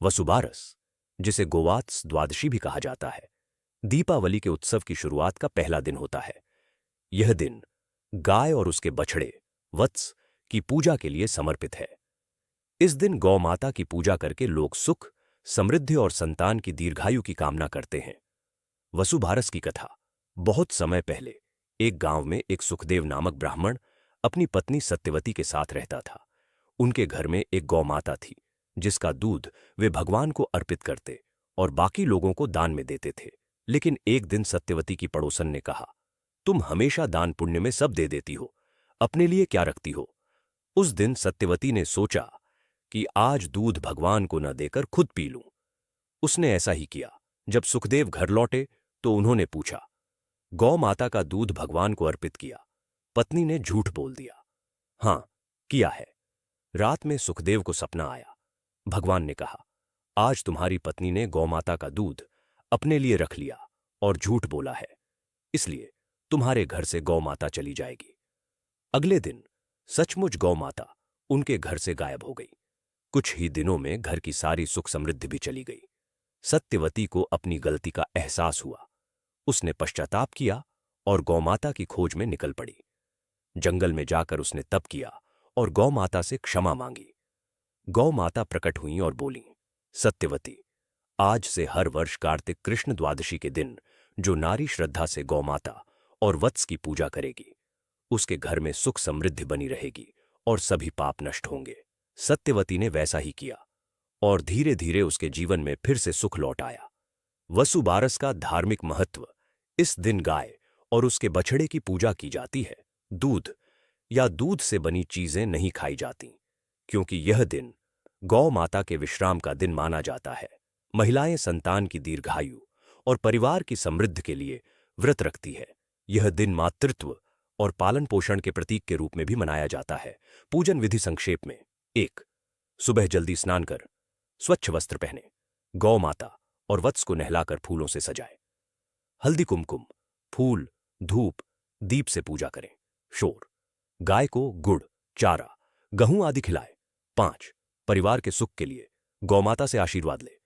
वसुबारस, जिसे गोवात्स द्वादशी भी कहा जाता है, दीपावली के उत्सव की शुरुआत का पहला दिन होता है। यह दिन गाय और उसके बछड़े वत्स की पूजा के लिए समर्पित है। इस दिन गौ माता की पूजा करके लोग सुख, समृद्धि और संतान की दीर्घायु की कामना करते हैं। वसुबारस की कथा। बहुत समय पहले एक गांव में एक सुखदेव नामक ब्राह्मण अपनी पत्नी सत्यवती के साथ रहता था। उनके घर में एक गौ माता थी, जिसका दूध वे भगवान को अर्पित करते और बाकी लोगों को दान में देते थे। लेकिन एक दिन सत्यवती की पड़ोसन ने कहा, तुम हमेशा दान पुण्य में सब दे देती हो, अपने लिए क्या रखती हो? उस दिन सत्यवती ने सोचा कि आज दूध भगवान को न देकर खुद पी लूं। उसने ऐसा ही किया। जब सुखदेव घर लौटे तो उन्होंने पूछा, गौ माता का दूध भगवान को अर्पित किया? पत्नी ने झूठ बोल दिया। हां, किया है। रात में सुखदेव को सपना आया। भगवान ने कहा, आज तुम्हारी पत्नी ने गौ माता का दूध अपने लिए रख लिया और झूठ बोला है, इसलिए तुम्हारे घर से गौ माता चली जाएगी। अगले दिन सचमुच गौ माता उनके घर से गायब हो गई। कुछ ही दिनों में घर की सारी सुख समृद्धि भी चली गई। सत्यवती को अपनी गलती का एहसास हुआ। उसने पश्चाताप किया और गौमाता की खोज में निकल पड़ी। जंगल में जाकर उसने तप किया और गौ माता से क्षमा मांगी। गौ माता प्रकट हुई और बोली, सत्यवती, आज से हर वर्ष कार्तिक कृष्ण द्वादशी के दिन जो नारी श्रद्धा से गौ माता और वत्स की पूजा करेगी, उसके घर में सुख समृद्धि बनी रहेगी और सभी पाप नष्ट होंगे। सत्यवती ने वैसा ही किया और धीरे धीरे उसके जीवन में फिर से सुख लौट आया। वसुबारस का धार्मिक महत्व। इस दिन गाय और उसके बछड़े की पूजा की जाती है। दूध या दूध से बनी चीजें नहीं खाई जाती, क्योंकि यह दिन गौ माता के विश्राम का दिन माना जाता है। महिलाएं संतान की दीर्घायु और परिवार की समृद्धि के लिए व्रत रखती है। यह दिन मातृत्व और पालन पोषण के प्रतीक के रूप में भी मनाया जाता है। पूजन विधि संक्षेप में। 1. सुबह जल्दी स्नान कर स्वच्छ वस्त्र पहने, गौ माता और वत्स को नहलाकर फूलों से सजाए। हल्दी कुमकुम, फूल, धूप, दीप से पूजा करें। शोर, गाय को गुड़, चारा, गेहूं आदि खिलाए। 5. परिवार के सुख के लिए गौ माता से आशीर्वाद ले।